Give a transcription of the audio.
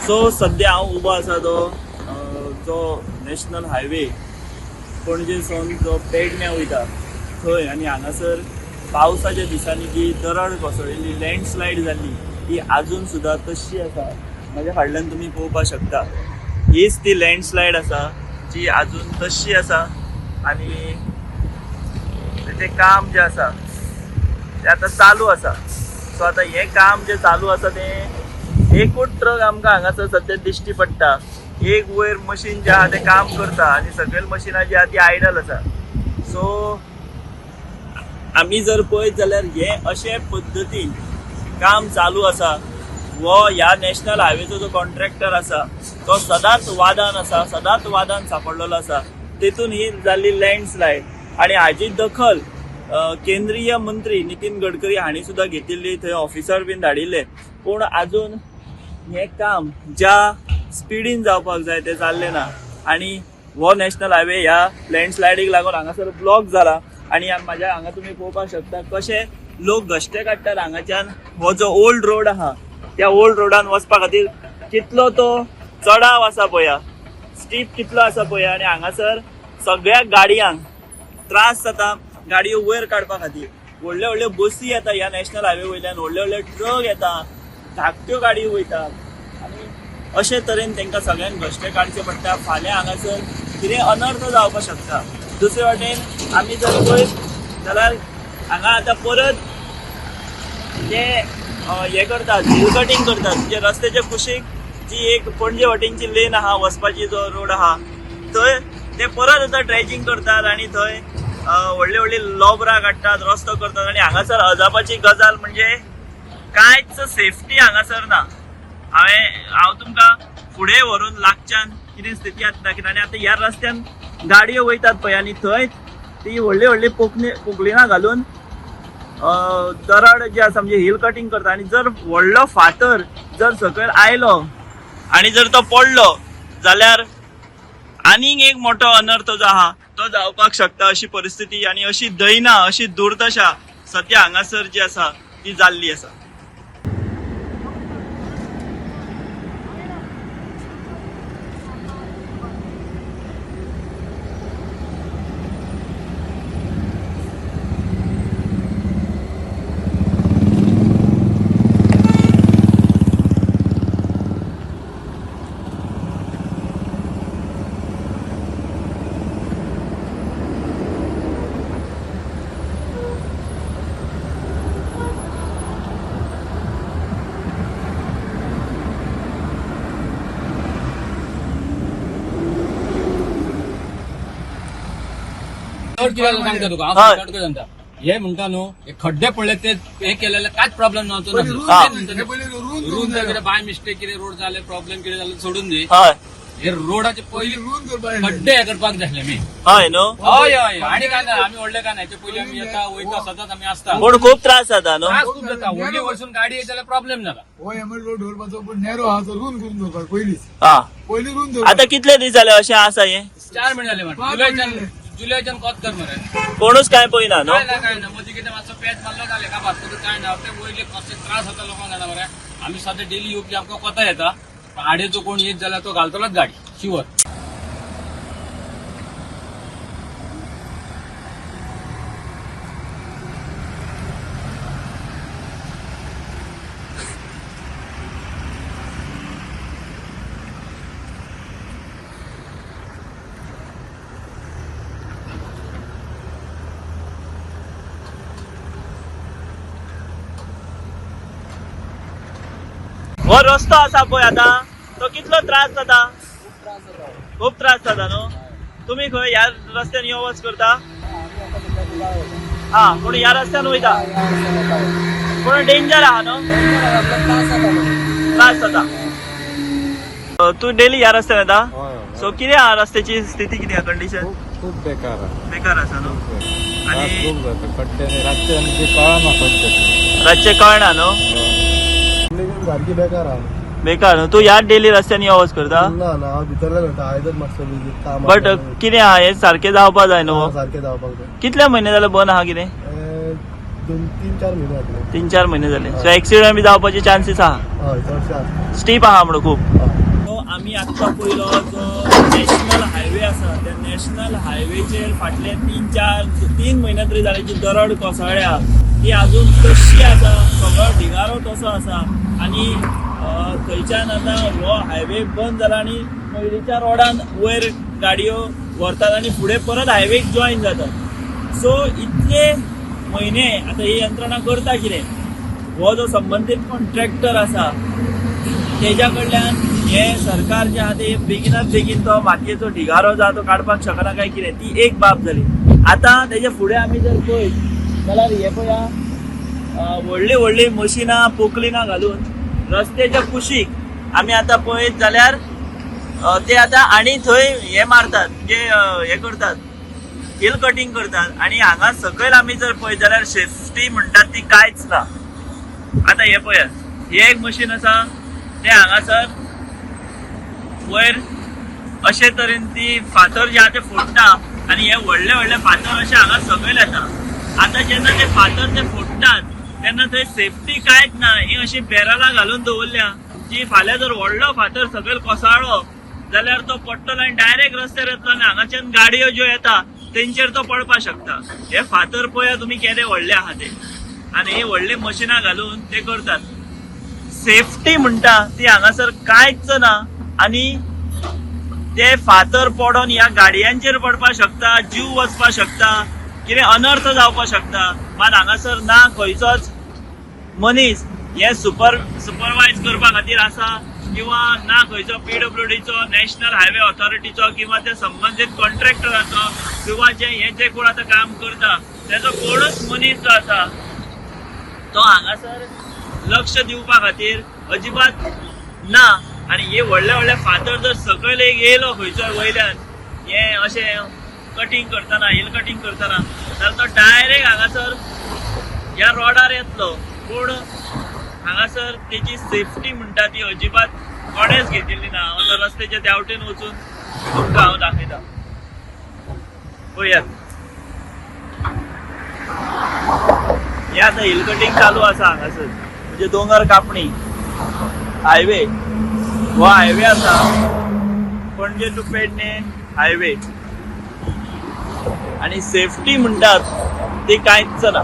So सध्या हांव उबो आसा तो जो नॅशनल हायवे पणजेसून जो पेडण्यां वयता थंय, आनी हांगासर पावसाच्या दिसांनी जी दरड कोसळिल्ली लँडस्लायड जाल्ली ती आजून सुद्दां तशी आसा. म्हज्या फाटल्यान तुमी पळोवपाक शकता, हीच ती लँडस्लायड आसा जी आजून तशी आसा. आनी तें काम जें आसा तें आतां चालू आसा. सो आतां हें काम जें चालू आसा तें एकूच ट्रक आमकां हांगासर सद्या दिश्टी पडटा. एक वयर मशीन जें आहा तें काम करता आनी सकयल मशिनां जी आहा ती आयडल आसा. सो आमी जर पळयत जाल्यार हें अशे पद्दतीन काम चालू आसा. वो ह्या नॅशनल हायवेचो जो कॉन्ट्रॅक्टर आसा तो सदांच वादान आसा, सदांच वादान सांपडलेलो आसा. तेतून ही जाल्ली लँडस्लायड आनी हाची दखल केंद्रीय मंत्री नितीन गडकरी हांणी सुद्दां घेतिल्ली, थंय ऑफिसर बीन धाडिल्ले. पूण आजून हें काम ज्या स्पिडीन जावपाक जाय तें जाल्लें ना. आनी हो नॅशनल हायवे ह्या लँडस्लायडीक लागून हांगासर ब्लॉक जाला. आनी म्हाज्या हांगा तुमी पळोवपाक शकता कशे लोक घश्टे काडटात हांगाच्यान. हो जो ओल्ड रोड आहा त्या ओल्ड रोडान वचपा खातीर कितलो तो चडाव आसा पळया, स्टीप कितलो आसा पळया. आनी हांगासर सगळ्या गाडयांक त्रास जाता गाडयो वयर काडपा खातीर. व्हडल्यो व्हडल्यो बसी येता ह्या नॅशनल हायवे वयल्यान, व्हडले व्हडले ट्रक येता, धाकट्यो गाडयो वयतात. आनी अशे तरेन तांकां सगळ्यांक घश्टे काडचे पडटा. फाल्यां हांगासर कितें अनर्थ जावपाक शकता. दुसरे वाटेन आमी जर पळयत जाल्यार हांगा आतां परत जे हे करतात, हिल कटींग करतात, जे रस्त्याच्या कुशीक जी एक पणजे वाटेनची लेन आहा, वचपाची जो रोड आहा थंय ते परत आतां ड्रेजिंग करतात आनी थंय व्हडली व्हडली लॉबरां काडटात, रस्तो करतात. आनी हांगासर अजापाची गजाल म्हणजे कांयच सेफ्टी हांगासर ना. हांव तुमकां फुडें व्हरून लागच्यान कितें स्थिती दाखयता. आनी आतां ह्या रस्त्यान गाडयो वयतात पळय आनी थंय ती व्हडली व्हडली पोकलिनां घालून दरड जे आसा म्हणजे हिल कटींग करता. आनी जर व्हडलो फातर जर सकयल आयलो आनी जर तो पडलो जाल्यार आनीक एक मोठो अनर्थ जो आहा तो जावपाक शकता. अशी परिस्थिती आनी अशी दैना, अशी दुर्दशा सद्या हांगासर जी आसा ती जाल्ली आसा. सांगता तुका हांव हे म्हणटा न्हू, हे खड्डे पडले ते हे केलेले कांयच प्रॉब्लेम नव्हतो. रूल कितें बाय मिस्टेक कितें रोड जाले, प्रॉब्लेम कितें जाले सोडून दी. हे रोडाचे पयलीं खड्डे हे करपाक जाय आसले आमी. हय न्हू. हय हय. आनी काय ना, आमी व्हडले काय ना, हेचे पयलीं आमी येता वयता सदांच आमी आसता. पूण खूब त्रास जाता न्हू. त्रास खूब जाता. व्हडली वरसून गाडी येत जाल्यार प्रॉब्लेम जाला. रोड धरपाचो पण नॅरो आहा तो रूंद करून दवरपाक पयलींच. पयलीं रूंद आतां कितले दीस जाले अशें आसा हे? 4 महिने जाले मरे. जुलैच्यान कोत कर मरे. कोणूच काय पळयना न्हू. काय ना मदीं कितें मातसो पेज मारलो जालें का भात काय ना. ते वयले कसले त्रास जाता लोकांक जाणा मरे. आमी सद्या डेली येवपी आमकां कोता येता, आडेचो कोण येत जाल्यार तो घालतलोच गाडी शिवर. हो रस्तो आसा पळय आतां तो कितलो त्रास जाता? खूब त्रास जाता न्हू. तुमी खंय ह्या रस्त्यान यो वच करता? पूण ह्या रस्त्यान वयता पूण डेंजर आहा न्हू, त्रास जाता. तू डेली ह्या रस्त्यान येता? सो कितें आहा रस्त्याची स्थिती, कितें कंडिशन? खूप बेकार बेकार आसा न्हू. आनी रातचे कळना न्हू. सारखी बेकार आहा. बेकार न्हू. तू ह्या डेली रस्त्यान यो वच करता? ना ना हांव भितरल्या करता. आयजच मातसो काम. बट कितें आहा हे सारकें जावपा जाय न्हू. सारकें जावपाक जाय. कितले महिने जाले बंद आहा कितें? 2-3-4 महिने जातले. 3-4 महिने जाले. सो एक्सिडेंट बी जावपाचे चान्सीस आहा? हय चडशें आसा स्टीप आहा म्हणून खूप. तो आमी आत्ता पयलो जो नॅशनल हायवे आसा त्या नॅशनल हायवेचेर फाटले 3 म्हयने तरी जाले जी दरड कोसळ्ळ्या ती अजून तशी आसा, सगळो ढिगारो तसो आसा आनी थंयच्यान आतां हो हायवे बंद जाला आनी पयलींच्या रोडान वयर गाडयो व्हरतात आनी फुडें परत हायवेक जॉयन जातात. सो इतले म्हयने आतां ही यंत्रणा करता कितें? हो जो संबंदीत कॉन्ट्रॅक्टर आसा तेज्या कडल्यान हे सरकार जे आहा ते बेगिनात बेगीन तो मातयेचो ढिगारो जा तो काडपाक शकना काय कितें, ती एक बाब जाली. आतां तेजे फुडें आमी जर पळयत जाल्यार हे पळया व्हडलीं व्हडलीं मशिनां पोकलिनां घालून रस्त्याच्या कुशीक आमी आतां पळयत जाल्यार ते आतां आनी थंय हे मारतात जे हे करतात हिल कटिंग करतात आनी हांगा सकयल आमी जर पळयत जाल्यार सेफ्टी म्हणटात ती कांयच ना. आतां हे पळयात हे एक मशीन आसा ते हांगासर वयर अशे तरेन ती फातर जे आहा ते फोडटा आनी हे व्हडले व्हडले फातर अशे हांगा सकयल येता. आतां जेन्ना ते फातर ते फोडटात तेन्ना थंय सेफ्टी कांयच ना. ही अशी बॅरलां घालून दवरल्या जी फाल्यां जर व्हडलो फातर सकयल कोसळ्ळो जाल्यार तो पडटलो आनी डायरेक्ट रस्त्यार येतलो आनी हांगाच्यान गाडयो ज्यो येता तेंचेर तो पडपाक शकता. हे फातर पळया तुमी केदे व्हडले आहा ते आनी ही व्हडली मशिनां घालून ते करतात. सेफ्टी म्हणटा ती हांगासर कांयच ना आनी ते फातर पडोन ह्या गाडयांचेर पडपाक शकता, जीव वचपाक शकता, कितें अनर्थ जावपाक शकता. मात हांगासर ना खंयचोच मनीस हे सुपरवायज करपा खातीर आसा किंवा ना खंयचो PWDचो नॅशनल हायवे ऑथॉरिटीचो किंवा त्या संबंधीत कॉन्ट्रॅक्टराचो किंवा जे कोण आतां काम करता तेजो कोणूच मनीस जो आसा तो हांगासर लक्ष दिवपा खातीर अजिबात ना. आनी हे व्हडले व्हडले फातर जर सकयल येयलो खंयचोय वयल्यान हे अशें कटिंग करतना हिल कटिंग करतना जाल्यार तो डायरेक्ट हांगासर ह्या रोडार येतलो. पूण हांगासर तेची सेफ्टी म्हणटा ती अजिबात कोणेच घेतिल्ली ना. हांव तर रस्त्याच्या त्यावटेन वचून तुमकां हांव दाखयता. पळयात हे आतां हिल कटिंग चालू आसा हांगासर म्हणजे दोंगर कापणी हायवे. हो हायवे आसा पणजे टू पेडणे हायवे आनी सेफ्टी म्हणटात ती कांयच ना.